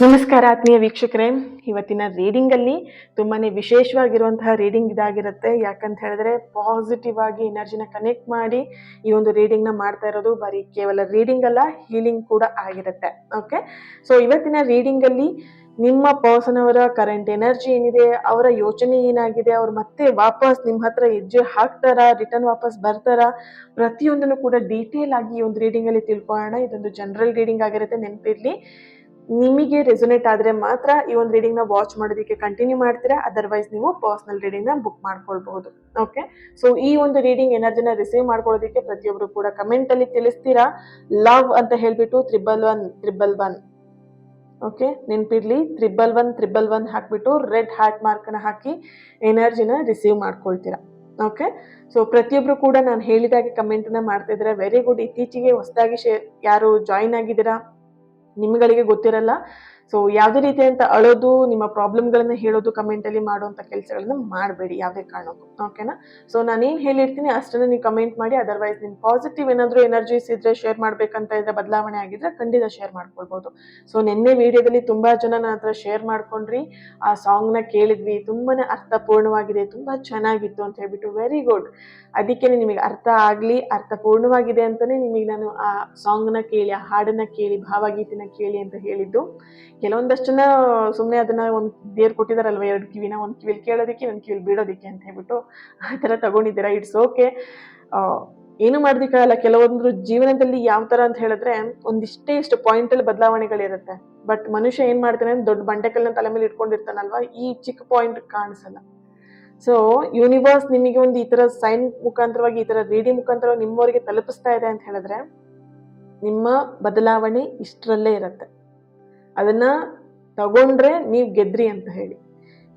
ನಮಸ್ಕಾರ ಆತ್ಮೀಯ ವೀಕ್ಷಕರೇ. ಇವತ್ತಿನ ರೀಡಿಂಗಲ್ಲಿ ತುಂಬಾನೇ ವಿಶೇಷವಾಗಿರುವಂತಹ ರೀಡಿಂಗ್ ಇದಾಗಿರುತ್ತೆ. ಯಾಕಂತ ಹೇಳಿದ್ರೆ ಪಾಸಿಟಿವ್ ಆಗಿ ಎನರ್ಜಿನ ಕನೆಕ್ಟ್ ಮಾಡಿ ಈ ಒಂದು ರೀಡಿಂಗ್ನ ಮಾಡ್ತಾ ಇರೋದು ಬರೀ ಕೇವಲ ರೀಡಿಂಗ್ ಅಲ್ಲ, ಹೀಲಿಂಗ್ ಕೂಡ ಆಗಿರುತ್ತೆ. ಓಕೆ, ಸೊ ಇವತ್ತಿನ ರೀಡಿಂಗಲ್ಲಿ ನಿಮ್ಮ ಪರ್ಸನ್ ಅವರ ಕರೆಂಟ್ ಎನರ್ಜಿ ಏನಿದೆ, ಅವರ ಯೋಚನೆ ಏನಾಗಿದೆ, ಅವ್ರು ಮತ್ತೆ ವಾಪಸ್ ನಿಮ್ಮ ಹತ್ರ ಹೆಜ್ಜೆ ಹಾಕ್ತಾರಾ, ರಿಟರ್ನ್ ವಾಪಸ್ ಬರ್ತಾರಾ, ಪ್ರತಿಯೊಂದನ್ನು ಕೂಡ ಡೀಟೇಲ್ ಆಗಿ ಈ ಒಂದು ರೀಡಿಂಗ್ ಅಲ್ಲಿ ತಿಳ್ಕೊಳ್ಳೋಣ. ಇದೊಂದು ಜನರಲ್ ರೀಡಿಂಗ್ ಆಗಿರುತ್ತೆ, ನೆನಪಿರ್ಲಿ. ನಿಮಗೆ ರೆಸೊನೇಟ್ ಆದ್ರೆ ಮಾತ್ರ ಈ ಒಂದು ರೀಡಿಂಗ್ ನ ವಾಚ್ ಮಾಡೋದಕ್ಕೆ ಕಂಟಿನ್ಯೂ ಮಾಡ್ತೀರಾ, ಅದರ್ವೈಸ್ ನೀವು ಪರ್ಸನಲ್ ರೀಡಿಂಗ್ ನ ಬುಕ್ ಮಾಡ್ಕೊಳ್ಬಹುದು. ಓಕೆ, ಸೊ ಈ ಒಂದು ರೀಡಿಂಗ್ ಎನರ್ಜಿನ ರಿಸೀವ್ ಮಾಡ್ಕೊಳ್ಳೋದಕ್ಕೆ ಪ್ರತಿಯೊಬ್ರು ಕೂಡ ಕಮೆಂಟ್ ಅಲ್ಲಿ ತಿಳಿಸ್ತೀರಾ ಲವ್ ಅಂತ ಹೇಳ್ಬಿಟ್ಟು 111. ಓಕೆ, ನೆನ್ಪಿರ್ಲಿ 111 ಹಾಕ್ಬಿಟ್ಟು ರೆಡ್ ಹಾರ್ಟ್ ಮಾರ್ಕ್ ನ ಹಾಕಿ ಎನರ್ಜಿನ ರಿಸೀವ್ ಮಾಡ್ಕೊಳ್ತೀರಾ. ಓಕೆ, ಸೊ ಪ್ರತಿಯೊಬ್ರು ಕೂಡ ನಾನು ಹೇಳಿದಾಗೆ ಕಮೆಂಟ್ ನ ಮಾಡ್ತಾ ಇದ್ದೀರಾ. Very good. ಇತ್ತೀಚೆಗೆ ಹೊಸದಾಗಿ ಯಾರು ಜಾಯಿನ್ ಆಗಿದ್ದೀರಾ ನಿಮ್ಗಳಿಗೆ ಗೊತ್ತಿರಲ್ಲ. ಸೊ ಯಾವುದೇ ರೀತಿಯಂತ ಅಳೋದು, ನಿಮ್ಮ ಪ್ರಾಬ್ಲಮ್ಗಳನ್ನ ಹೇಳೋದು, ಕಮೆಂಟ್ ಅಲ್ಲಿ ಮಾಡುವಂತ ಕೆಲಸಗಳನ್ನ ಮಾಡಬೇಡಿ ಯಾವುದೇ ಕಾರಣಕ್ಕೂ. ಓಕೆನಾ? ಸೊ ನಾನೇನ್ ಹೇಳಿರ್ತೀನಿ ಅಷ್ಟನ್ನ ನೀವು ಕಮೆಂಟ್ ಮಾಡಿ. ಅದರ್ವೈಸ್ ನಿಮ್ ಪಾಸಿಟಿವ್ ಏನಾದ್ರು ಎನರ್ಜೀಸ್ ಇದ್ರೆ, ಶೇರ್ ಮಾಡ್ಬೇಕಂತ ಇದ್ರೆ, ಬದಲಾವಣೆ ಆಗಿದ್ರೆ ಖಂಡಿತ ಶೇರ್ ಮಾಡ್ಕೊಳ್ಬಹುದು. ಸೊ ನಿನ್ನೆ ವಿಡಿಯೋದಲ್ಲಿ ತುಂಬಾ ಜನ ನನ್ನ ಹತ್ರ ಶೇರ್ ಮಾಡ್ಕೊಂಡ್ರಿ, ಆ ಸಾಂಗ್ ನ ಕೇಳಿದ್ವಿ, ತುಂಬಾನೇ ಅರ್ಥಪೂರ್ಣವಾಗಿದೆ, ತುಂಬಾ ಚೆನ್ನಾಗಿತ್ತು ಅಂತ ಹೇಳ್ಬಿಟ್ಟು. Very good. ಅದಕ್ಕೇನೆ ನಿಮಗೆ ಅರ್ಥ ಆಗ್ಲಿ, ಅರ್ಥಪೂರ್ಣವಾಗಿದೆ ಅಂತಾನೆ ನಿಮಗೆ ನಾನು ಆ ಸಾಂಗ್ ನ ಕೇಳಿ, ಆ ಹಾಡನ್ನ ಕೇಳಿ, ಭಾವಗೀತೆನ ಕೇಳಿ ಅಂತ ಹೇಳಿದ್ದು. ಕೆಲವೊಂದಷ್ಟು ಜನ ಸುಮ್ಮನೆ ಅದನ್ನ ಒಂದು ದೇವ್ರು ಕೊಟ್ಟಿದಾರಲ್ವ, 2 ಕಿವಿನ, ಒಂದು ಕಿವಿಲಿ ಕೇಳೋದಕ್ಕೆ, ಒಂದು ಕಿವಿಲಿ ಬಿಡೋದಕ್ಕೆ ಅಂತ ಹೇಳ್ಬಿಟ್ಟು ಆ ತರ ತಗೊಂಡಿದ್ದೀರಾ. It's okay. ಏನು ಮಾಡೋದಕ್ಕಾಗಲ್ಲ. ಕೆಲವೊಂದು ಜೀವನದಲ್ಲಿ ಯಾವ ತರ ಅಂತ ಹೇಳಿದ್ರೆ ಇಷ್ಟು ಪಾಯಿಂಟ್ ಅಲ್ಲಿ ಬದಲಾವಣೆಗಳಿರುತ್ತೆ. ಬಟ್ ಮನುಷ್ಯ ಏನ್ ಮಾಡ್ತಾನೆ, ದೊಡ್ಡ ಬಂಡೆಕಲ್ನ ತಲೆ ಮೇಲೆ ಇಟ್ಕೊಂಡಿರ್ತಾನಲ್ವಾ, ಈ ಚಿಕ್ಕ ಪಾಯಿಂಟ್ ಕಾಣಿಸಲ್ಲ. ಸೊ ಯೂನಿವರ್ಸ್ ನಿಮಗೆ ಒಂದು ಈ ತರ ಸೈನ್ ಮುಖಾಂತರವಾಗಿ, ಈ ತರ ರೀಡಿಂಗ್ ಮುಖಾಂತರವಾಗಿ ನಿಮ್ಮವರಿಗೆ ತಲುಪಿಸ್ತಾ ಇದೆ ಅಂತ ಹೇಳಿದ್ರೆ ನಿಮ್ಮ ಬದಲಾವಣೆ ಇಷ್ಟರಲ್ಲೇ ಇರುತ್ತೆ. ಅದನ್ನ ತಗೊಂಡ್ರೆ ನೀವ್ ಗೆದ್ರಿ ಅಂತ ಹೇಳಿ.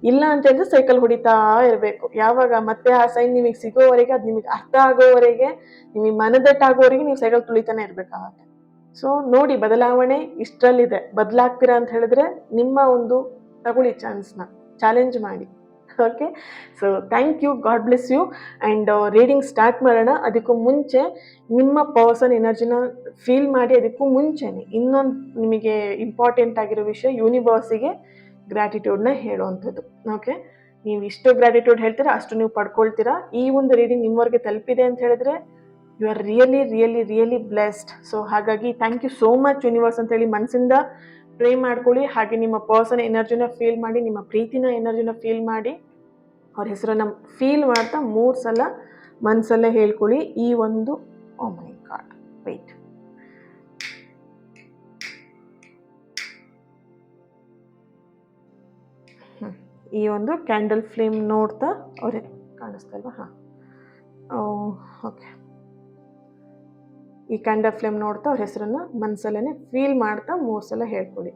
ಇಲ್ಲ ಅಂತ ಹೇಳಿದ್ರೆ ಸೈಕಲ್ ಹೊಡಿತಾ ಇರ್ಬೇಕು. ಯಾವಾಗ ಮತ್ತೆ ಆ ಸೈನ್ ನಿಮಗೆ ಸಿಗೋವರೆಗೆ, ಅದ್ ನಿಮಗೆ ಅರ್ಥ ಆಗೋವರೆಗೆ, ನಿಮಗೆ ಮನದಟ್ಟಾಗೋವರೆಗೆ ನೀವು ಸೈಕಲ್ ತುಳಿತಾನೆ ಇರ್ಬೇಕಾಗತ್ತೆ. ಸೊ ನೋಡಿ, ಬದಲಾವಣೆ ಇಷ್ಟರಲ್ಲಿದೆ. ಬದಲಾಗ್ತೀರಾ ಅಂತ ಹೇಳಿದ್ರೆ ನಿಮ್ಮ ಒಂದು ತಗೊಳ್ಳಿ ಚಾನ್ಸ್ನ, ಚಾಲೆಂಜ್ ಮಾಡಿ. Okay, so thank you, God bless you. And reading start ಮಾಡೋಣ. ಅದಕ್ಕೂ ಮುಂಚೆ ನಿಮ್ಮ ಪರ್ಸನ್ ಎನರ್ಜಿನ ಫೀಲ್ ಮಾಡಿ. ಅದಕ್ಕೂ ಮುಂಚೆನೆ ಇನ್ನೊಂದು ನಿಮಗೆ ಇಂಪಾರ್ಟೆಂಟ್ ಆಗಿರೋ ವಿಷಯ, ಯೂನಿವರ್ಸಿಗೆ ಗ್ರ್ಯಾಟಿಟ್ಯೂಡ್ನ ಹೇಳುವಂಥದ್ದು. ಓಕೆ, ನೀವು ಇಷ್ಟು ಗ್ರ್ಯಾಟಿಟ್ಯೂಡ್ ಹೇಳ್ತೀರಾ ಅಷ್ಟು ನೀವು ಪಡ್ಕೊಳ್ತೀರಾ. ಈ ಒಂದು ರೀಡಿಂಗ್ ನಿಮ್ಮವರೆಗೆ ತಲುಪಿದೆ ಅಂತ ಹೇಳಿದ್ರೆ you are really really really blessed. So ಹಾಗಾಗಿ thank you so much universe ಅಂತ ಹೇಳಿ ಮನಸ್ಸಿಂದ ಪ್ರೇ ಮಾಡ್ಕೊಳ್ಳಿ. ಹಾಗೆ ನಿಮ್ಮ ಪರ್ಸನ್ ಎನರ್ಜಿನ ಫೀಲ್ ಮಾಡಿ, ನಿಮ್ಮ ಪ್ರೀತಿನ ಎನರ್ಜಿನ ಫೀಲ್ ಮಾಡಿ, ಅವ್ರ ಹೆಸರನ್ನ ಫೀಲ್ ಮಾಡ್ತಾ 3 ಸಲ ಮನಸ್ಸಲ್ಲೇ ಹೇಳ್ಕೊಳ್ಳಿ ಈ ಒಂದು. ಓ ಮೈ ಗಾಡ್, ವೇಟ್. ಈ ಒಂದು ಕ್ಯಾಂಡಲ್ ಫ್ಲೇಮ್ ನೋಡ್ತಾ ಅವ್ರೆ ಕಾಣಿಸ್ತಾ ಇಲ್ವಾ? ಹಾಂ, ಓಕೆ. ಈ ಕ್ಯಾಂಡಲ್ ಫ್ಲೇಮ್ ನೋಡ್ತಾ ಅವ್ರ ಹೆಸರನ್ನ ಮನಸ್ಸಲ್ಲೇ ಫೀಲ್ ಮಾಡ್ತಾ 3 ಸಲ ಹೇಳ್ಕೊಳ್ಳಿ.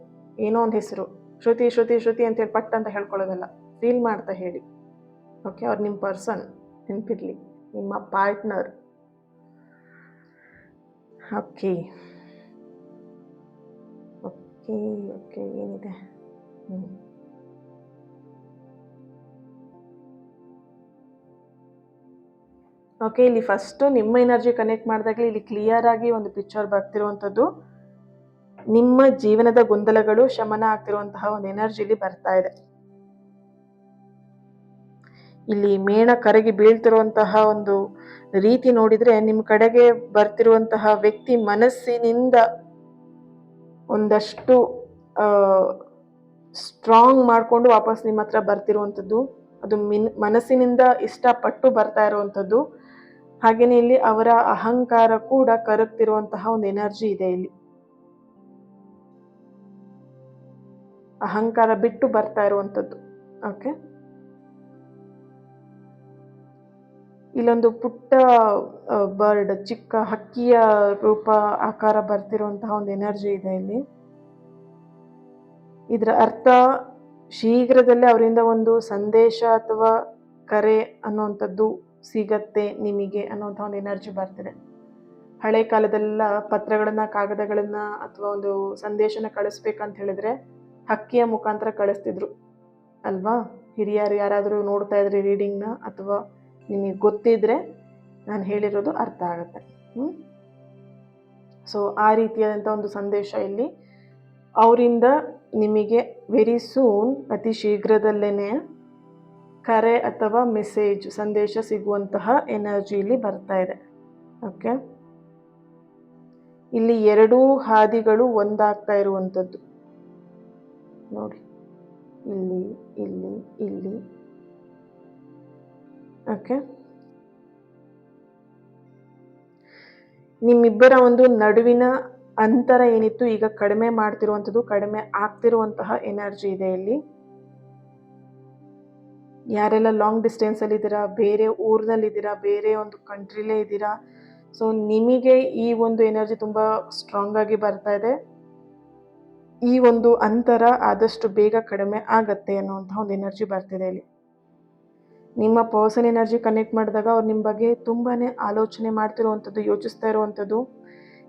ಏನೋ ಒಂದು ಹೆಸರು, ಶ್ರುತಿ ಶ್ರುತಿ ಶ್ರುತಿ ಅಂತೇಳಿ ಪಟ್ ಅಂತ ಹೇಳ್ಕೊಳ್ಳೋದಲ್ಲ, ಫೀಲ್ ಮಾಡ್ತಾ ಹೇಳಿ. ಓಕೆ, ಅವ್ರು ನಿಮ್ಮ ಪರ್ಸನ್, ನೆನಪಿರ್ಲಿ, ನಿಮ್ಮ ಪಾರ್ಟ್ನರ್. ಓಕೆ ಓಕೆ ಓಕೆ, ಏನಿದೆ? ಓಕೆ, ಇಲ್ಲಿ ಫಸ್ಟು ನಿಮ್ಮ ಎನರ್ಜಿ ಕನೆಕ್ಟ್ ಮಾಡಿದಾಗಲೇ ಇಲ್ಲಿ ಕ್ಲಿಯರ್ ಆಗಿ ಒಂದು ಪಿಕ್ಚರ್ ಬರ್ತಿರುವಂಥದ್ದು. ನಿಮ್ಮ ಜೀವನದ ಗೊಂದಲಗಳು ಶಮನ ಆಗ್ತಿರುವಂತಹ ಒಂದು ಎನರ್ಜಿ ಇಲ್ಲಿ ಬರ್ತಾ ಇದೆ. ಇಲ್ಲಿ ಮೇಣ ಕರಗಿ ಬೀಳ್ತಿರುವಂತಹ ಒಂದು ರೀತಿ ನೋಡಿದ್ರೆ, ನಿಮ್ಮ ಕಡೆಗೆ ಬರ್ತಿರುವಂತಹ ವ್ಯಕ್ತಿ ಮನಸ್ಸಿನಿಂದ ಒಂದಷ್ಟು ಸ್ಟ್ರಾಂಗ್ ಮಾಡ್ಕೊಂಡು ವಾಪಸ್ ನಿಮ್ಮ ಹತ್ರ ಬರ್ತಿರುವಂಥದ್ದು. ಅದು ಮನಸ್ಸಿನಿಂದ ಇಷ್ಟಪಟ್ಟು ಬರ್ತಾ ಇರುವಂಥದ್ದು. ಹಾಗೇನೆ ಇಲ್ಲಿ ಅವರ ಅಹಂಕಾರ ಕೂಡ ಕರಗ್ತಿರುವಂತಹ ಒಂದು ಎನರ್ಜಿ ಇದೆ. ಇಲ್ಲಿ ಅಹಂಕಾರ ಬಿಟ್ಟು ಬರ್ತಾ ಇರುವಂಥದ್ದು. ಓಕೆ, ಇಲ್ಲೊಂದು ಪುಟ್ಟ ಬರ್ಡ್, ಚಿಕ್ಕ ಹಕ್ಕಿಯ ರೂಪ ಆಕಾರ ಬರ್ತಿರುವಂತಹ ಒಂದು ಎನರ್ಜಿ ಇದೆ ಇಲ್ಲಿ. ಇದರ ಅರ್ಥ ಶೀಘ್ರದಲ್ಲೇ ಅವರಿಂದ ಒಂದು ಸಂದೇಶ ಅಥವಾ ಕರೆ ಅನ್ನುವಂಥದ್ದು ಸಿಗತ್ತೆ ನಿಮಗೆ ಅನ್ನುವಂಥ ಒಂದು ಎನರ್ಜಿ ಬರ್ತಿದೆ. ಹಳೆ ಕಾಲದೆಲ್ಲ ಪತ್ರಗಳನ್ನ, ಕಾಗದಗಳನ್ನ ಅಥವಾ ಒಂದು ಸಂದೇಶನ ಕಳಿಸ್ಬೇಕಂತ ಹೇಳಿದ್ರೆ ಹಕ್ಕಿಯ ಮುಖಾಂತರ ಕಳಿಸ್ತಿದ್ರು ಅಲ್ವಾ? ಹಿರಿಯರು ಯಾರಾದರೂ ನೋಡ್ತಾ ಇದ್ರಿ ರೀಡಿಂಗ್ನ, ಅಥವಾ ನಿಮಗೆ ಗೊತ್ತಿದ್ರೆ ನಾನು ಹೇಳಿರೋದು ಅರ್ಥ ಆಗುತ್ತೆ. ಸೊ ಆ ರೀತಿಯಾದಂಥ ಒಂದು ಸಂದೇಶ ಇಲ್ಲಿ ಅವರಿಂದ ನಿಮಗೆ ವೆರಿ ಸೂನ್, ಅತಿ ಶೀಘ್ರದಲ್ಲೇ ಕರೆ ಅಥವಾ ಮೆಸೇಜ್ ಸಂದೇಶ ಸಿಗುವಂತಹ ಎನರ್ಜಿಲಿ ಬರ್ತಾ ಇದೆ. ಓಕೆ, ಇಲ್ಲಿ ಎರಡೂ ಹಾದಿಗಳು ಒಂದಾಗ್ತಾ ಇರುವಂಥದ್ದು ನೋಡಿ, ಇಲ್ಲಿ ಇಲ್ಲಿ ಇಲ್ಲಿ. ಓಕೆ, ನಿಮ್ಮಿಬ್ಬರ ಒಂದು ನಡುವಿನ ಅಂತರ ಏನಿತ್ತು ಈಗ ಕಡಿಮೆ ಮಾಡ್ತಿರುವಂಥದ್ದು, ಕಡಿಮೆ ಆಗ್ತಿರುವಂತಹ ಎನರ್ಜಿ ಇದೆ ಇಲ್ಲಿ. ಯಾರೆಲ್ಲ ಲಾಂಗ್ ಡಿಸ್ಟೆನ್ಸ್ ಅಲ್ಲಿ ಇದ್ದೀರಾ, ಬೇರೆ ಊರಿನಲ್ಲಿದ್ದೀರಾ, ಬೇರೆ ಒಂದು ಕಂಟ್ರಿಲೇ ಇದ್ದೀರಾ, ಸೊ ನಿಮಗೆ ಈ ಒಂದು ಎನರ್ಜಿ ತುಂಬ ಸ್ಟ್ರಾಂಗ್ ಆಗಿ ಬರ್ತಾ ಇದೆ. ಈ ಒಂದು ಅಂತರ ಆದಷ್ಟು ಬೇಗ ಕಡಿಮೆ ಆಗತ್ತೆ ಅನ್ನುವಂತಹ ಒಂದು ಎನರ್ಜಿ ಬರ್ತಿದೆ ಇಲ್ಲಿ. ನಿಮ್ಮ ಪರ್ಸನ್ ಎನರ್ಜಿ ಕನೆಕ್ಟ್ ಮಾಡಿದಾಗ ಅವ್ರು ನಿಮ್ಮ ಬಗ್ಗೆ ತುಂಬಾನೇ ಆಲೋಚನೆ ಮಾಡ್ತಿರುವಂಥದ್ದು, ಯೋಚಿಸ್ತಾ ಇರುವಂಥದ್ದು,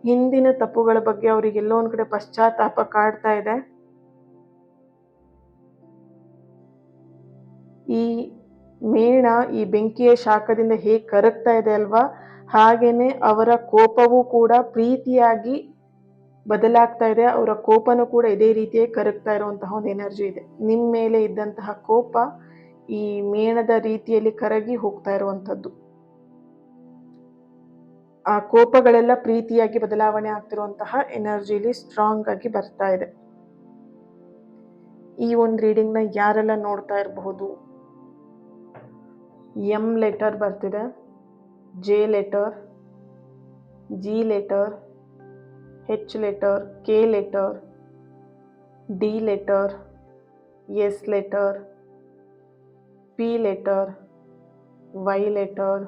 ಹಿಂದಿನ ತಪ್ಪುಗಳ ಬಗ್ಗೆ ಅವ್ರಿಗೆ ಎಲ್ಲೋ ಒಂದು ಕಡೆ ಪಶ್ಚಾತ್ತಾಪ ಕಾಡ್ತಾ ಇದೆ. ಈ ಮೇಣ ಈ ಬೆಂಕಿಯ ಶಾಖದಿಂದ ಹೇಗೆ ಕರಗ್ತಾ ಇದೆ ಅಲ್ವಾ, ಹಾಗೇನೆ ಅವರ ಕೋಪವೂ ಕೂಡ ಪ್ರೀತಿಯಾಗಿ ಬದಲಾಗ್ತಾ ಇದೆ. ಅವರ ಕೋಪನೂ ಕೂಡ ಇದೇ ರೀತಿಯಾಗಿ ಕರಗ್ತಾ ಇರುವಂತಹ ಒಂದು ಎನರ್ಜಿ ಇದೆ. ನಿಮ್ಮ ಮೇಲೆ ಇದ್ದಂತಹ ಕೋಪ ಈ ಮೇಣದ ರೀತಿಯಲ್ಲಿ ಕರಗಿ ಹೋಗ್ತಾ ಇರುವಂಥದ್ದು. ಆ ಕೋಪಗಳೆಲ್ಲ ಪ್ರೀತಿಯಾಗಿ ಬದಲಾವಣೆ ಆಗ್ತಿರುವಂತಹ ಎನರ್ಜಿಲಿ ಸ್ಟ್ರಾಂಗ್ ಆಗಿ ಬರ್ತಾ ಇದೆ. ಈ ಒಂದು ರೀಡಿಂಗ್ನ ಯಾರೆಲ್ಲ ನೋಡ್ತಾ ಇರಬಹುದು, ಎಂ ಲೆಟರ್ ಬರ್ತಿದೆ, J letter, G letter, H letter, K letter, D letter, S letter, P letter, Y letter,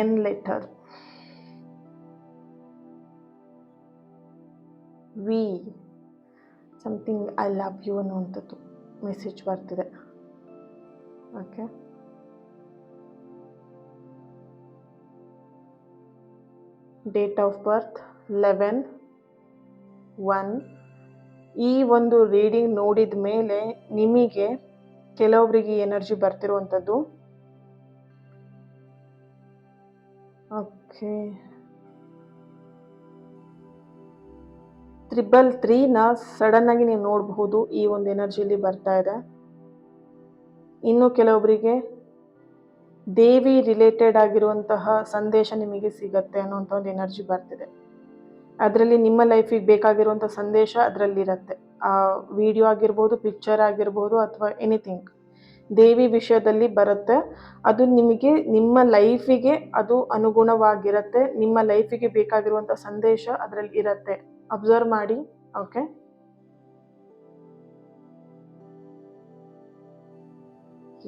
N letter, V something I love you ಅನ್ನುವಂಥದ್ದು ಮೆಸೇಜ್ ಬರ್ತಿದೆ. Okay, date of birth 11/1. ಈ ಒಂದು ರೀಡಿಂಗ್ ನೋಡಿದ ಮೇಲೆ ನಿಮಗೆ ಕೆಲವೊಬ್ಬರಿಗೆ energy ಬರ್ತಿರುವಂಥದ್ದು. ಓಕೆ, 333ನ ಸಡನ್ ಆಗಿ ನೀವು ನೋಡಬಹುದು, ಈ ಒಂದು ಎನರ್ಜಿಯಲ್ಲಿ ಬರ್ತಾ ಇದೆ. ಇನ್ನು ಕೆಲವೊಬ್ಬರಿಗೆ ದೇವಿ ರಿಲೇಟೆಡ್ ಆಗಿರುವಂತಹ ಸಂದೇಶ ನಿಮಗೆ ಸಿಗತ್ತೆ ಅನ್ನೋಂಥ ಒಂದು ಎನರ್ಜಿ ಬರ್ತಿದೆ. ಅದರಲ್ಲಿ ನಿಮ್ಮ ಲೈಫಿಗೆ ಬೇಕಾಗಿರುವಂಥ ಸಂದೇಶ ಅದರಲ್ಲಿರತ್ತೆ. ಆ ವಿಡಿಯೋ ಆಗಿರ್ಬೋದು, ಪಿಕ್ಚರ್ ಆಗಿರ್ಬೋದು, ಅಥವಾ ಎನಿಥಿಂಗ್ ದೇವಿ ವಿಷಯದಲ್ಲಿ ಬರುತ್ತೆ. ಅದು ನಿಮಗೆ ನಿಮ್ಮ ಲೈಫಿಗೆ ಅದು ಅನುಗುಣವಾಗಿರುತ್ತೆ. ನಿಮ್ಮ ಲೈಫಿಗೆ ಬೇಕಾಗಿರುವಂಥ ಸಂದೇಶ ಅದರಲ್ಲಿ ಇರತ್ತೆ. ಅಬ್ಸರ್ವ್ ಮಾಡಿ. Okay,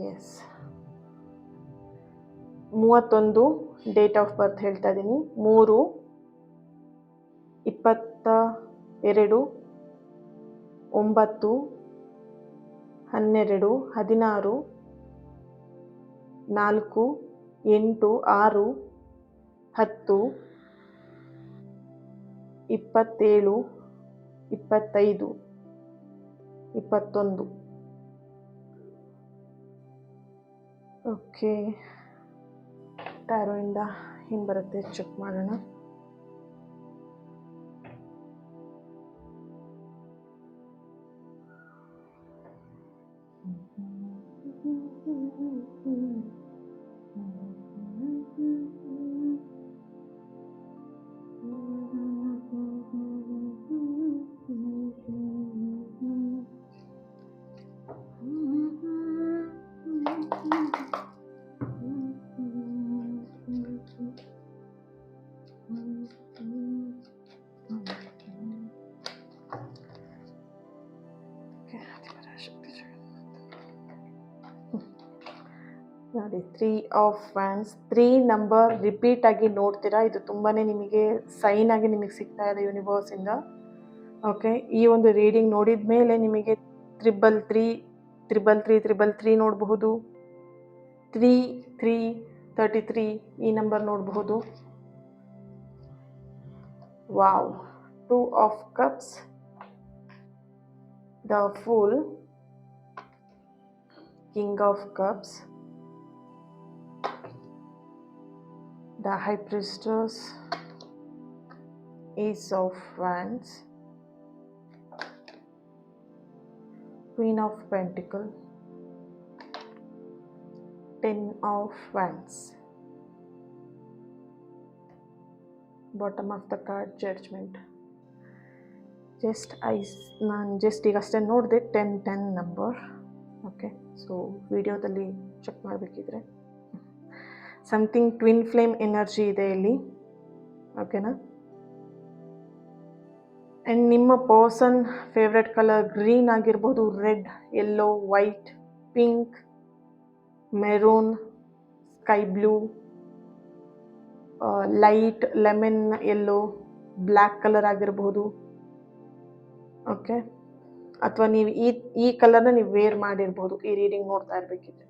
yes, 31 date of birth ಹೇಳ್ತಾ ಇದ್ದೀನಿ. 3/22/9 12 16 4 8 6 10 27 25 21. ಓಕೆ, ಟ್ಯಾರೋಯಿಂದ ಏನು ಬರುತ್ತೆ ಚೆಕ್ ಮಾಡೋಣ. ನೋಡಿ, 3 ಆಫ್ ವ್ಯಾಂಡ್ಸ್. 3 ನಂಬರ್ ರಿಪೀಟ್ ಆಗಿ ನೋಡ್ತೀರಾ, ಇದು ತುಂಬಾ ನಿಮಗೆ ಸೈನ್ ಆಗಿ ನಿಮಗೆ ಸಿಗ್ತಾ ಇದೆ ಯೂನಿವರ್ಸಿಂದ. ಓಕೆ, ಈ ಒಂದು ರೀಡಿಂಗ್ ನೋಡಿದ ಮೇಲೆ ನಿಮಗೆ 333 ನೋಡಬಹುದು, 3333 ಈ ನಂಬರ್ ನೋಡಬಹುದು. Wow, 2 of cups, the pool, king of cups, the high priestess, Ace of Wands, Queen of Pentacles, Ten of Wands. Bottom of the card, Judgment. ನಾನು ಈಗಷ್ಟೇ ನೋಡಿದೆ 10 ನಂಬರ್. ಓಕೆ, ಸೊ ವಿಡಿಯೋದಲ್ಲಿ ಚೆಕ್ ಮಾಡಬೇಕಿದ್ರೆ ಸಮಥಿಂಗ್ ಟ್ವಿನ್ ಫ್ಲೇಮ್ ಎನರ್ಜಿ ಇದೆ ಇಲ್ಲಿ. ಓಕೆನಾ? And ನಿಮ್ಮ person favourite colour green ಆಗಿರ್ಬೋದು, red, yellow, white, pink, maroon, sky blue, light lemon yellow, black colour ಆಗಿರ್ಬೋದು. ಓಕೆ, ಅಥವಾ ನೀವು ಈ ಕಲರ್ನ ನೀವು ವೇರ್ ಮಾಡಿರ್ಬೋದು ಈ ರೀಡಿಂಗ್ ನೋಡ್ತಾ ಇರಬೇಕಿದ್ರೆ.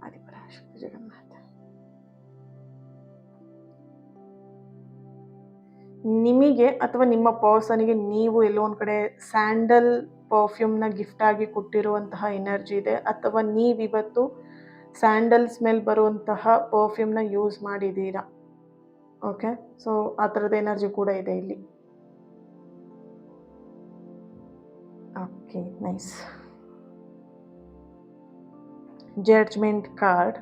ಆದಿಪರಾಶಕ್ತಿ ಜಗನ್ನಾಥ. ನಿಮಗೆ ಅಥವಾ ನಿಮ್ಮ ಪರ್ಸನ್ಗೆ ನೀವು ಎಲ್ಲೋ ಒಂದು ಕಡೆ ಸ್ಯಾಂಡಲ್ ಪರ್ಫ್ಯೂಮ್ನ ಗಿಫ್ಟ್ ಆಗಿ ಕೊಟ್ಟಿರುವಂತಹ ಎನರ್ಜಿ ಇದೆ, ಅಥವಾ ನೀವಿವತ್ತು ಸ್ಯಾಂಡಲ್ ಸ್ಮೆಲ್ ಬರುವಂತಹ ಪರ್ಫ್ಯೂಮ್ನ ಯೂಸ್ ಮಾಡಿದ್ದೀರಾ. ಓಕೆ, ಸೊ ಆ ಥರದ ಎನರ್ಜಿ ಕೂಡ ಇದೆ ಇಲ್ಲಿ. Okay, nice. Judgement card,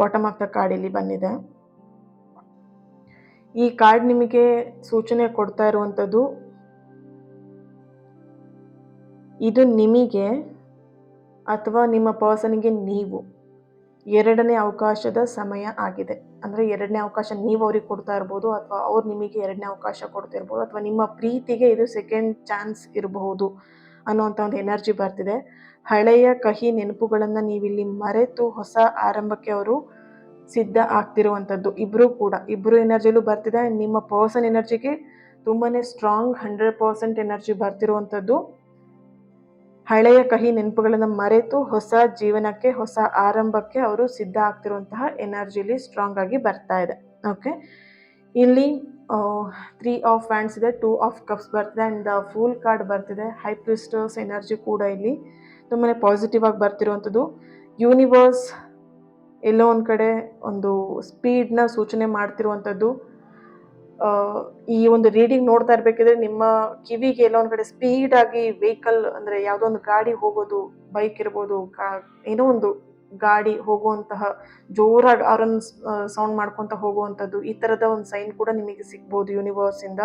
bottom of the card ಇಲ್ಲಿ ಬಂದಿದೆ. ಈ ಕಾರ್ಡ್ ನಿಮಗೆ ಸೂಚನೆ ಕೊಡ್ತಾ ಇರುವಂಥದ್ದು, ಇದು ನಿಮಗೆ ಅಥವಾ ನಿಮ್ಮ ಪರ್ಸನ್ಗೆ ನೀವು ಎರಡನೇ ಅವಕಾಶದ ಸಮಯ ಆಗಿದೆ. ಅಂದರೆ ಎರಡನೇ ಅವಕಾಶ ನೀವು ಅವ್ರಿಗೆ ಕೊಡ್ತಾ ಇರ್ಬೋದು, ಅಥವಾ ಅವ್ರು ನಿಮಗೆ ಎರಡನೇ ಅವಕಾಶ ಕೊಡ್ತಿರ್ಬೋದು, ಅಥವಾ ನಿಮ್ಮ ಪ್ರೀತಿಗೆ ಇದು ಸೆಕೆಂಡ್ ಚಾನ್ಸ್ ಇರಬಹುದು ಅನ್ನುವಂಥ ಒಂದು ಎನರ್ಜಿ ಬರ್ತಿದೆ. ಹಳೆಯ ಕಹಿ ನೆನಪುಗಳನ್ನು ನೀವಿಲ್ಲಿ ಮರೆತು ಹೊಸ ಆರಂಭಕ್ಕೆ ಅವರು ಸಿದ್ಧ ಆಗ್ತಿರುವಂಥದ್ದು. ಇಬ್ಬರು ಎನರ್ಜಿಲೂ ಬರ್ತಿದೆ. ನಿಮ್ಮ ಪರ್ಸನ್ ಎನರ್ಜಿಗೆ ತುಂಬಾ ಸ್ಟ್ರಾಂಗ್ 100% ಎನರ್ಜಿ ಬರ್ತಿರುವಂಥದ್ದು. ಹಳೆಯ ಕಹಿ ನೆನಪುಗಳನ್ನು ಮರೆತು ಹೊಸ ಜೀವನಕ್ಕೆ, ಹೊಸ ಆರಂಭಕ್ಕೆ ಅವರು ಸಿದ್ಧ ಆಗ್ತಿರುವಂತಹ ಎನರ್ಜಿಲಿ ಸ್ಟ್ರಾಂಗ್ ಆಗಿ ಬರ್ತಾ ಇದೆ. ಓಕೆ, ಇಲ್ಲಿ 3 ಆಫ್ ವ್ಯಾಂಡ್ಸ್ ಇದೆ, 2 ಆಫ್ ಕಪ್ಸ್ ಬರ್ತಿದೆ, ಆ್ಯಂಡ್ ದ ಫೂಲ್ ಕಾರ್ಡ್ ಬರ್ತಿದೆ. ಹೈ ಪ್ರಿಸ್ಟರ್ಸ್ ಎನರ್ಜಿ ಕೂಡ ಇಲ್ಲಿ ತುಂಬಾ ಪಾಸಿಟಿವ್ ಆಗಿ ಬರ್ತಿರುವಂಥದ್ದು. ಯೂನಿವರ್ಸ್ ಎಲ್ಲೋ ಒಂದು ಕಡೆ ಒಂದು ಸ್ಪೀಡ್ನ ಸೂಚನೆ ಮಾಡ್ತಿರುವಂಥದ್ದು. ಈ ಒಂದು ರೀಡಿಂಗ್ ನೋಡ್ತಾ ಇರಬೇಕಿದ್ರೆ ನಿಮ್ಮ ಕಿವಿಗೆ ಎಲ್ಲೋ ಒಂದು ಕಡೆ ಸ್ಪೀಡಾಗಿ ವೆಹಿಕಲ್, ಅಂದರೆ ಯಾವುದೋ ಒಂದು ಗಾಡಿ ಹೋಗೋದು, ಬೈಕ್ ಇರ್ಬೋದು, ಏನೋ ಒಂದು ಗಾಡಿ ಹೋಗುವಂತಹ ಜೋರಾಗಿ ಆರನ್ ಸೌಂಡ್ ಮಾಡ್ಕೊತ ಹೋಗುವಂಥದ್ದು, ಈ ಥರದ ಒಂದು ಸೈನ್ ಕೂಡ ನಿಮಗೆ ಸಿಗ್ಬೋದು ಯೂನಿವರ್ಸಿಂದ.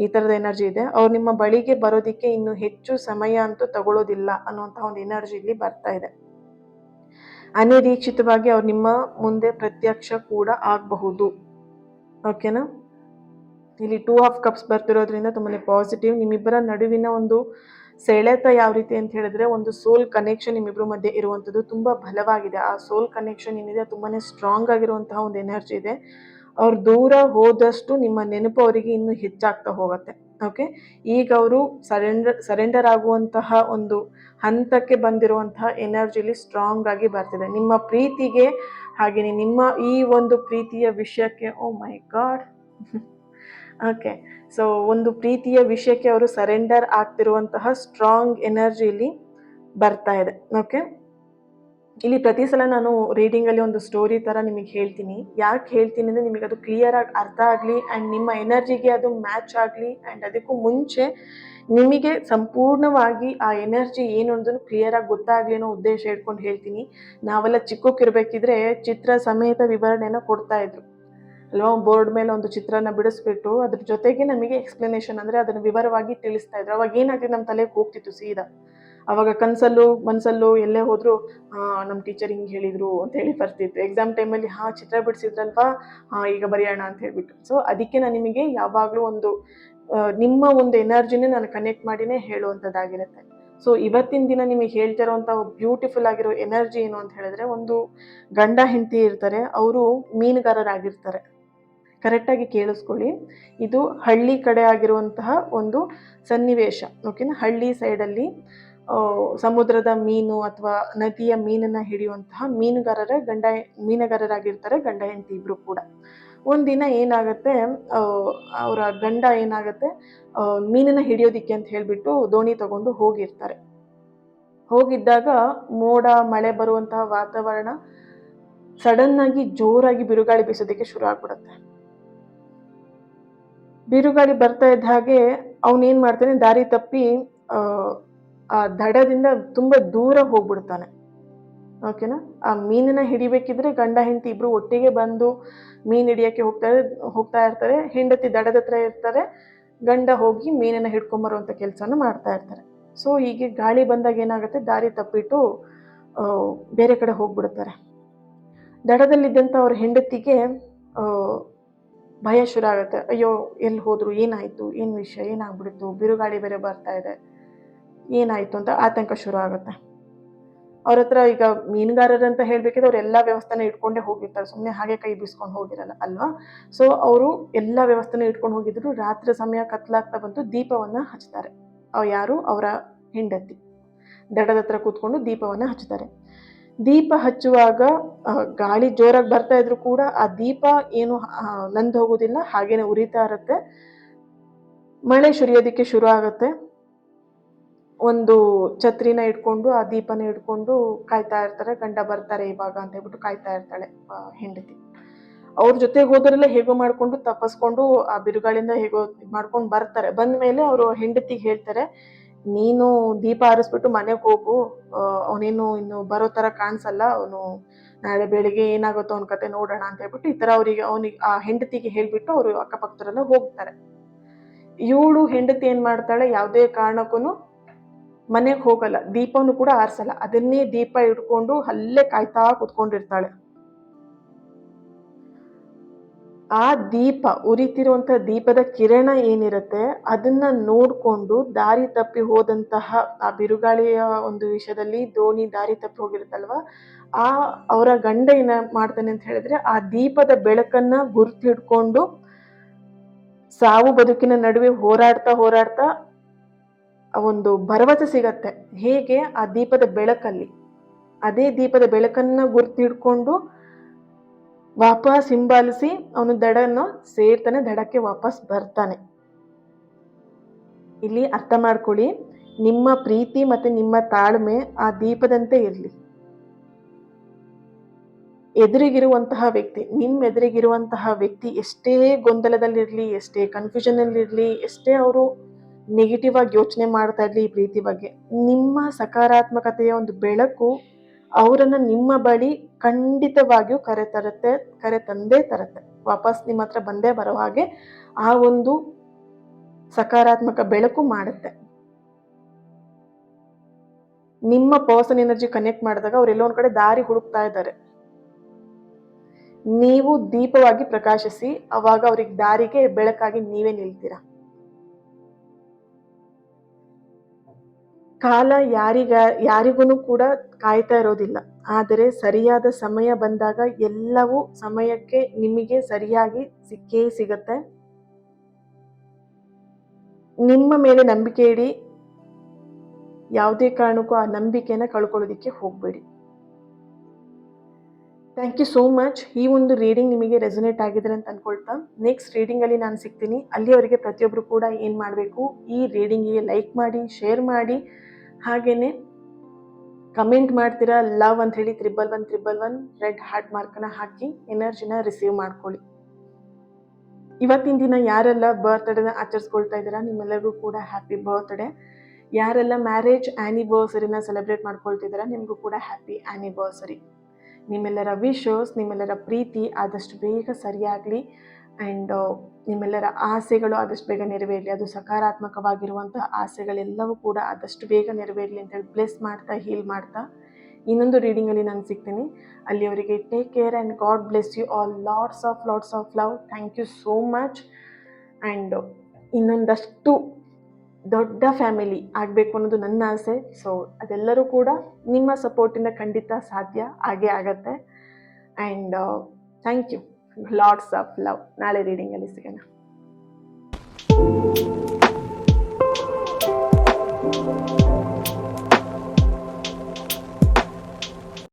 ಈ ಥರದ ಎನರ್ಜಿ ಇದೆ. ಅವ್ರು ನಿಮ್ಮ ಬಳಿಗೆ ಬರೋದಕ್ಕೆ ಇನ್ನು ಹೆಚ್ಚು ಸಮಯ ಅಂತೂ ತಗೊಳ್ಳೋದಿಲ್ಲ ಅನ್ನುವಂತಹ ಒಂದು ಎನರ್ಜಿ ಇಲ್ಲಿ ಬರ್ತಾ ಇದೆ. ಅನಿರೀಕ್ಷಿತವಾಗಿ ಅವ್ರು ನಿಮ್ಮ ಮುಂದೆ ಪ್ರತ್ಯಕ್ಷ ಕೂಡ ಆಗಬಹುದು. ಓಕೆನಾ? ಇಲ್ಲಿ 2 ಆಫ್ ಕಪ್ಸ್ ಬರ್ತಿರೋದ್ರಿಂದ ತುಂಬಾ ಪಾಸಿಟಿವ್. ನಿಮ್ಮಿಬ್ಬರ ನಡುವಿನ ಒಂದು ಸೆಳೆತ ಯಾವ ರೀತಿ ಅಂತ ಹೇಳಿದ್ರೆ, ಒಂದು ಸೋಲ್ ಕನೆಕ್ಷನ್ ನಿಮ್ಮಿಬ್ಬರ ಮಧ್ಯೆ ಇರುವಂಥದ್ದು ತುಂಬ ಬಲವಾಗಿದೆ. ಆ ಸೋಲ್ ಕನೆಕ್ಷನ್ ಏನಿದೆ ತುಂಬಾ ಸ್ಟ್ರಾಂಗ್ ಆಗಿರುವಂತಹ ಒಂದು ಎನರ್ಜಿ ಇದೆ. ಅವ್ರು ದೂರ ಹೋದಷ್ಟು ನಿಮ್ಮ ನೆನಪು ಅವರಿಗೆ ಇನ್ನೂ ಹೆಚ್ಚಾಗ್ತಾ ಹೋಗುತ್ತೆ. ಓಕೆ, ಈಗ ಅವರು ಸರೆಂಡರ್ ಆಗುವಂತಹ ಒಂದು ಹಂತಕ್ಕೆ ಬಂದಿರುವಂತಹ ಎನರ್ಜಿಲಿ ಸ್ಟ್ರಾಂಗ್ ಆಗಿ ಬರ್ತಿದೆ. ನಿಮ್ಮ ಪ್ರೀತಿಗೆ, ಹಾಗೆಯೇ ನಿಮ್ಮ ಈ ಒಂದು ಪ್ರೀತಿಯ ವಿಷಯಕ್ಕೆ, ಓ ಮೈ ಗಾಡ್, ಓಕೆ, ಸೊ ಒಂದು ಪ್ರೀತಿಯ ವಿಷಯಕ್ಕೆ ಅವರು ಸರೆಂಡರ್ ಆಗ್ತಿರುವಂತಹ ಸ್ಟ್ರಾಂಗ್ ಎನರ್ಜಿಲಿ ಬರ್ತಾ ಇದೆ. ಓಕೆ, ಇಲ್ಲಿ ಪ್ರತಿ ಸಲ ನಾನು ರೀಡಿಂಗಲ್ಲಿ ಒಂದು ಸ್ಟೋರಿ ಥರ ನಿಮಗೆ ಹೇಳ್ತೀನಿ. ಯಾಕೆ ಹೇಳ್ತೀನಿ ಅಂದರೆ ನಿಮಗೆ ಅದು ಕ್ಲಿಯರಾಗಿ ಅರ್ಥ ಆಗಲಿ, ಆ್ಯಂಡ್ ನಿಮ್ಮ ಎನರ್ಜಿಗೆ ಅದು ಮ್ಯಾಚ್ ಆಗಲಿ, ಆ್ಯಂಡ್ ಅದಕ್ಕೂ ಮುಂಚೆ ನಿಮಗೆ ಸಂಪೂರ್ಣವಾಗಿ ಆ ಎನರ್ಜಿ ಏನು ಅನ್ನೋದನ್ನು ಕ್ಲಿಯರಾಗಿ ಗೊತ್ತಾಗಲಿ ಅನ್ನೋ ಉದ್ದೇಶ ಇಟ್ಕೊಂಡು ಹೇಳ್ತೀನಿ. ನಾವೆಲ್ಲ ಚಿಕ್ಕಕ್ಕಿರ್ಬೇಕಿದ್ರೆ ಚಿತ್ರ ಸಮೇತ ವಿವರಣೆನ ಕೊಡ್ತಾಯಿದ್ರು ಅಲ್ವಾ. ಬೋರ್ಡ್ ಮೇಲೆ ಒಂದು ಚಿತ್ರನ ಬಿಡಿಸ್ಬಿಟ್ಟು ಅದ್ರ ಜೊತೆಗೆ ನಮಗೆ ಎಕ್ಸ್ಪ್ಲನೇಷನ್, ಅಂದರೆ ಅದನ್ನು ವಿವರವಾಗಿ ತಿಳಿಸ್ತಾ ಇದ್ರು. ಅವಾಗ ಏನಾಗ್ತಿತ್ತು, ನಮ್ಮ ತಲೆಗೆ ಹೋಗ್ತಿತ್ತು ಸೀದಾ. ಅವಾಗ ಕನಸಲ್ಲೂ ಮನಸ್ಸಲ್ಲೂ ಎಲ್ಲೇ ಹೋದರೂ ನಮ್ಮ ಟೀಚರ್ ಹಿಂಗೆ ಹೇಳಿದರು ಅಂತ ಹೇಳಿ ಬರ್ತಿತ್ತು. ಎಕ್ಸಾಮ್ ಟೈಮಲ್ಲಿ ಚಿತ್ರ ಬಿಡಿಸಿದ್ರಲ್ವಾ, ಈಗ ಬರೆಯೋಣ ಅಂತ ಹೇಳ್ಬಿಟ್ಟು. ಸೊ ಅದಕ್ಕೆ ನಾನು ನಿಮಗೆ ಯಾವಾಗಲೂ ಒಂದು ನಿಮ್ಮ ಒಂದು ಎನರ್ಜಿನೇ ನಾನು ಕನೆಕ್ಟ್ ಮಾಡಿನೇ ಹೇಳುವಂಥದ್ದಾಗಿರುತ್ತೆ. ಸೊ ಇವತ್ತಿನ ದಿನ ನಿಮಗೆ ಹೇಳ್ತಿರೋಂಥ ಬ್ಯೂಟಿಫುಲ್ ಆಗಿರೋ ಎನರ್ಜಿ ಏನು ಅಂತ ಹೇಳಿದ್ರೆ, ಒಂದು ಗಂಡ ಹೆಂಡತಿ ಇರ್ತಾರೆ, ಅವರು ಮೀನುಗಾರರಾಗಿರ್ತಾರೆ. ಕರೆಕ್ಟಾಗಿ ಕೇಳಿಸ್ಕೊಳ್ಳಿ, ಇದು ಹಳ್ಳಿ ಕಡೆ ಆಗಿರುವಂತಹ ಒಂದು ಸನ್ನಿವೇಶ. ಓಕೆನಾ? ಹಳ್ಳಿ ಸೈಡಲ್ಲಿ ಸಮುದ್ರದ ಮೀನು ಅಥವಾ ನದಿಯ ಮೀನನ್ನು ಹಿಡಿಯುವಂತಹ ಮೀನುಗಾರರಾಗಿರ್ತಾರೆ ಗಂಡ ಹೆಂಡತಿ ಇಬ್ಬರು ಕೂಡ. ಒಂದಿನ ಏನಾಗುತ್ತೆ, ಅವರ ಗಂಡ ಏನಾಗುತ್ತೆ, ಮೀನನ್ನು ಹಿಡಿಯೋದಿಕ್ಕೆ ಅಂತ ಹೇಳಿಬಿಟ್ಟು ದೋಣಿ ತಗೊಂಡು ಹೋಗಿರ್ತಾರೆ. ಹೋಗಿದ್ದಾಗ ಮೋಡ ಮಳೆ ಬರುವಂತಹ ವಾತಾವರಣ, ಸಡನ್ನಾಗಿ ಜೋರಾಗಿ ಬಿರುಗಾಳಿ ಬೀಸೋದಕ್ಕೆ ಶುರು ಆಗ್ಬಿಡುತ್ತೆ. ಬಿರುಗಾಳಿ ಬರ್ತಾ ಇದ್ದ ಹಾಗೆ ಅವನೇನು ಮಾಡ್ತಾನೆ, ದಾರಿ ತಪ್ಪಿ ಆ, ಆ ದಡದಿಂದ ತುಂಬ ದೂರ ಹೋಗ್ಬಿಡ್ತಾನೆ. ಓಕೆನಾ. ಆ ಮೀನನ್ನ ಹಿಡಿಬೇಕಿದ್ರೆ ಗಂಡ ಹೆಂಡತಿ ಇಬ್ರು ಒಟ್ಟಿಗೆ ಬಂದು ಮೀನ್ ಹಿಡಿಯಕ್ಕೆ ಹೋಗ್ತಾ ಇರ್ತಾರೆ. ಹೆಂಡತಿ ದಡದ ಹತ್ರ ಇರ್ತಾರೆ, ಗಂಡ ಹೋಗಿ ಮೀನನ್ನ ಹಿಡ್ಕೊಂಬರುವಂತ ಕೆಲಸನ ಮಾಡ್ತಾ ಇರ್ತಾರೆ. ಸೊ ಹೀಗೆ ಗಾಳಿ ಬಂದಾಗ ಏನಾಗುತ್ತೆ, ದಾರಿ ತಪ್ಪಿಟ್ಟು ಆ, ಬೇರೆ ಕಡೆ ಹೋಗ್ಬಿಡ್ತಾರೆ. ದಡದಲ್ಲಿದ್ದಂಥ ಅವ್ರ ಹೆಂಡತಿಗೆ ಆ, ಭಯ ಶುರು ಆಗುತ್ತೆ. ಅಯ್ಯೋ, ಎಲ್ಲಿ ಹೋದ್ರು, ಏನಾಯ್ತು, ಏನ್ ವಿಷಯ, ಏನಾಗ್ಬಿಡ್ತು, ಬಿರುಗಾಳಿ ಬೇರೆ ಬರ್ತಾ ಇದೆ, ಏನಾಯ್ತು ಅಂತ ಆತಂಕ ಶುರು ಆಗುತ್ತೆ. ಅವ್ರ ಹತ್ರ ಈಗ ಮೀನುಗಾರರಂತ ಹೇಳ್ಬೇಕಿದ್ರೆ ಅವ್ರು ಎಲ್ಲಾ ವ್ಯವಸ್ಥೆನ ಇಟ್ಕೊಂಡೇ ಹೋಗಿರ್ತಾರೆ, ಸುಮ್ಮನೆ ಹಾಗೆ ಕೈ ಬೀಸ್ಕೊಂಡು ಹೋಗಿರಲ್ಲ ಅಲ್ವಾ. ಸೊ ಅವರು ಎಲ್ಲಾ ವ್ಯವಸ್ಥೆನ ಇಟ್ಕೊಂಡು ಹೋಗಿದ್ರು. ರಾತ್ರಿ ಸಮಯ ಕತ್ಲಾಗ್ತಾ ಬಂತು, ದೀಪವನ್ನ ಹಚ್ತಾರೆ. ಯಾರು, ಅವರ ಹೆಂಡತಿ ದಡದ ಹತ್ರ ಕೂತ್ಕೊಂಡು ದೀಪವನ್ನ ಹಚ್ತಾರೆ. ದೀಪ ಹಚ್ಚುವಾಗ ಗಾಳಿ ಜೋರಾಗಿ ಬರ್ತಾ ಇದ್ರು ಕೂಡ ಆ ದೀಪ ಏನು ನಂದು ಹೋಗೋದಿಲ್ಲ, ಹಾಗೇನೆ ಉರಿತಾ ಇರುತ್ತೆ. ಮಳೆ ಸುರಿಯೋದಿಕ್ಕೆ ಶುರು ಆಗುತ್ತೆ. ಒಂದು ಛತ್ರಿನ ಇಟ್ಕೊಂಡು ಆ ದೀಪನ ಇಟ್ಕೊಂಡು ಕಾಯ್ತಾ ಇರ್ತಾರೆ, ಗಂಡ ಬರ್ತಾರೆ ಇವಾಗ ಅಂತ ಹೇಳ್ಬಿಟ್ಟು ಕಾಯ್ತಾ ಇರ್ತಾಳೆ ಹೆಂಡತಿ. ಅವ್ರ ಜೊತೆಗೆ ಹೋದ್ರೆಲ್ಲ ಹೇಗೋ ಮಾಡ್ಕೊಂಡು ತಪ್ಪಿಸ್ಕೊಂಡು ಆ ಬಿರುಗಾಳಿಂದ ಹೇಗೋ ಮಾಡ್ಕೊಂಡು ಬರ್ತಾರೆ. ಬಂದ ಮೇಲೆ ಅವರು ಹೆಂಡತಿಗೆ ಹೇಳ್ತಾರೆ, ನೀನು ದೀಪ ಹಾರಿಸ್ಬಿಟ್ಟು ಮನೆಗೆ ಹೋಗು, ಅವನೇನು ಇನ್ನು ಬರೋ ತರ ಕಾಣಿಸಲ್ಲ, ಅವನು ನಾಳೆ ಬೆಳಿಗ್ಗೆ ಏನಾಗುತ್ತೋ ಅವನ ಕತೆ ನೋಡೋಣ ಅಂತ ಹೇಳ್ಬಿಟ್ಟು ಈ ತರ ಅವನಿಗೆ ಆ ಹೆಂಡತಿಗೆ ಹೇಳ್ಬಿಟ್ಟು ಅವರು ಅಕ್ಕಪಕ್ಕದವರೆಲ್ಲ ಹೋಗ್ತಾರೆ. ಇವಳು ಹೆಂಡತಿ ಏನ್ ಮಾಡ್ತಾಳೆ, ಯಾವುದೇ ಕಾರಣಕ್ಕೂ ಮನೆಗೆ ಹೋಗಲ್ಲ, ದೀಪವನ್ನು ಕೂಡ ಆರಿಸಲ್ಲ, ಅದನ್ನೇ ದೀಪ ಇಟ್ಕೊಂಡು ಅಲ್ಲೇ ಕಾಯ್ತಾ ಕುತ್ಕೊಂಡಿರ್ತಾಳೆ. ಆ ದೀಪ, ಉರಿತಿರುವಂತಹ ದೀಪದ ಕಿರಣ ಏನಿರುತ್ತೆ ಅದನ್ನ ನೋಡ್ಕೊಂಡು ದಾರಿ ತಪ್ಪಿ ಹೋದಂತಹ ಆ ಬಿರುಗಾಳಿಯ ಒಂದು ವಿಷಯದಲ್ಲಿ ದೋಣಿ ದಾರಿ ತಪ್ಪಿ ಹೋಗಿರುತ್ತಲ್ವ, ಅವರ ಗಂಡ ಏನ ಮಾಡ್ತಾನೆ ಅಂತ ಹೇಳಿದ್ರೆ, ಆ ದೀಪದ ಬೆಳಕನ್ನ ಗುರ್ತಿಡ್ಕೊಂಡು ಸಾವು ಬದುಕಿನ ನಡುವೆ ಹೋರಾಡ್ತಾ ಒಂದು ಭರವಸೆ ಸಿಗತ್ತೆ. ಹೇಗೆ, ಆ ದೀಪದ ಬೆಳಕಲ್ಲಿ, ಅದೇ ದೀಪದ ಬೆಳಕನ್ನ ಗುರ್ತಿಡ್ಕೊಂಡು ವಾಪಸ್ ಹಿಂಬಾಲಿಸಿ ಅವನು ದಡನ್ನು ಸೇರ್ತಾನೆ, ದಡಕ್ಕೆ ವಾಪಸ್ ಬರ್ತಾನೆ. ಇಲ್ಲಿ ಅರ್ಥ ಮಾಡ್ಕೊಳ್ಳಿ, ನಿಮ್ಮ ಪ್ರೀತಿ ಮತ್ತೆ ನಿಮ್ಮ ತಾಳ್ಮೆ ಆ ದೀಪದಂತೆ ಇರಲಿ. ಎದುರಿಗಿರುವಂತಹ ವ್ಯಕ್ತಿ, ಎದುರಿಗಿರುವಂತಹ ವ್ಯಕ್ತಿ ಎಷ್ಟೇ ಗೊಂದಲದಲ್ಲಿರ್ಲಿ, ಎಷ್ಟೇ ಕನ್ಫ್ಯೂಷನ್ ಅಲ್ಲಿರ್ಲಿ, ಎಷ್ಟೇ ಅವರು ನೆಗೆಟಿವ್ ಆಗಿ ಯೋಚನೆ ಮಾಡ್ತಾ ಇರ್ಲಿ ಈ ಪ್ರೀತಿ ಬಗ್ಗೆ, ನಿಮ್ಮ ಸಕಾರಾತ್ಮಕತೆಯ ಒಂದು ಬೆಳಕು ಅವರನ್ನ ನಿಮ್ಮ ಬಳಿ ಖಂಡಿತವಾಗಿಯೂ ಕರೆ ತಂದೇ ತರುತ್ತೆ. ವಾಪಸ್ ನಿಮ್ಮ ಹತ್ರ ಬಂದೇ ಬರೋ ಹಾಗೆ ಆ ಒಂದು ಸಕಾರಾತ್ಮಕ ಬೆಳಕು ಮಾಡುತ್ತೆ. ನಿಮ್ಮ ಪರ್ಸನ್ ಎನರ್ಜಿ ಕನೆಕ್ಟ್ ಮಾಡಿದಾಗ ಅವರೆಲ್ಲೋ ಒಂದ್ ಕಡೆ ದಾರಿ ಹುಡುಕ್ತಾ ಇದ್ದಾರೆ, ನೀವು ದೀಪವಾಗಿ ಪ್ರಕಾಶಿಸಿ, ಅವಾಗ ಅವ್ರಿಗೆ ದಾರಿಗೆ ಬೆಳಕಾಗಿ ನೀವೇ ನಿಲ್ತೀರಾ. ಕಾಲ ಯಾರಿಗೂ ಕೂಡ ಕಾಯ್ತಾ ಇರೋದಿಲ್ಲ, ಆದರೆ ಸರಿಯಾದ ಸಮಯ ಬಂದಾಗ ಎಲ್ಲವೂ ಸಮಯಕ್ಕೆ ನಿಮಗೆ ಸರಿಯಾಗಿ ಸಿಕ್ಕೇ ಸಿಗತ್ತೆ. ನಿಮ್ಮ ಮೇಲೆ ನಂಬಿಕೆ ಇಡಿ, ಯಾವುದೇ ಕಾರಣಕ್ಕೂ ಆ ನಂಬಿಕೆನ ಕಳ್ಕೊಳ್ಳೋದಿಕ್ಕೆ ಹೋಗ್ಬೇಡಿ. Thank you so much. ಈ ಒಂದು ರೀಡಿಂಗ್ ನಿಮಗೆ ರೆಸೊನೇಟ್ ಆಗಿದೆ ಅಂತ ಅನ್ಕೊಳ್ತಾ, ನೆಕ್ಸ್ಟ್ ರೀಡಿಂಗ್ ಅಲ್ಲಿ ನಾನು ಸಿಗ್ತೀನಿ. ಅಲ್ಲಿಯವರೆಗೆ ಪ್ರತಿಯೊಬ್ರು ಕೂಡ ಏನ್ ಮಾಡಬೇಕು, ಈ ರೀಡಿಂಗಿಗೆ ಲೈಕ್ ಮಾಡಿ, ಶೇರ್ ಮಾಡಿ, ಹಾಗೇನೆ ಕಮೆಂಟ್ ಮಾಡ್ತೀರಾ ಲವ್ ಅಂತ ಹೇಳಿ 111 ರೆಡ್ ಹಾರ್ಟ್ ಮಾರ್ಕ್ನ ಹಾಕಿ ಎನರ್ಜಿನ ರಿಸೀವ್ ಮಾಡ್ಕೊಳ್ಳಿ. ಇವತ್ತಿನ ದಿನ ಯಾರೆಲ್ಲ ಬರ್ತ್ಡೇನ ಆಚರಿಸ್ಕೊಳ್ತಾ ಇದ್ದೀರಾ, ನಿಮ್ಮೆಲ್ಲರಿಗೂ ಕೂಡ ಹ್ಯಾಪಿ ಬರ್ತ್ಡೇ. ಯಾರೆಲ್ಲ ಮ್ಯಾರೇಜ್ ಆ್ಯನಿವರ್ಸರಿನ ಸೆಲೆಬ್ರೇಟ್ ಮಾಡ್ಕೊಳ್ತಿದ್ದೀರಾ, ನಿಮಗೂ ಕೂಡ ಹ್ಯಾಪಿ ಆ್ಯನಿವರ್ಸರಿ. ನಿಮ್ಮೆಲ್ಲರ ವಿಶಸ್, ನಿಮ್ಮೆಲ್ಲರ ಪ್ರೀತಿ ಆದಷ್ಟು ಬೇಗ ಸರಿಯಾಗಲಿ, ಆ್ಯಂಡ್ ನಿಮ್ಮೆಲ್ಲರ ಆಸೆಗಳು ಆದಷ್ಟು ಬೇಗ ನೆರವೇರಲಿ. ಅದು ಸಕಾರಾತ್ಮಕವಾಗಿರುವಂತಹ ಆಸೆಗಳೆಲ್ಲವೂ ಕೂಡ ಆದಷ್ಟು ಬೇಗ ನೆರವೇರಲಿ ಅಂತೇಳಿ ಬ್ಲೆಸ್ ಮಾಡ್ತಾ, ಹೀಲ್ ಮಾಡ್ತಾ ಇನ್ನೊಂದು ರೀಡಿಂಗಲ್ಲಿ ನಾನು ಸಿಗ್ತೀನಿ. ಅಲ್ಲಿಯವರೆಗೆ take care and God bless you all. Lots of love. Thank you so much. And ಇನ್ನೊಂದಷ್ಟು ದೊಡ್ಡ ಫ್ಯಾಮಿಲಿ ಆಗಬೇಕು ಅನ್ನೋದು ನನ್ನ ಆಸೆ. ಸೊ ಅದೆಲ್ಲರೂ ಕೂಡ ನಿಮ್ಮ ಸಪೋರ್ಟಿಂದ ಖಂಡಿತ ಸಾಧ್ಯ ಆಗತ್ತೆ. And thank you. Lots of love. ನಾಳೆ ರೀಡಿಂಗಲ್ಲಿ ಸಿಗೋಣ.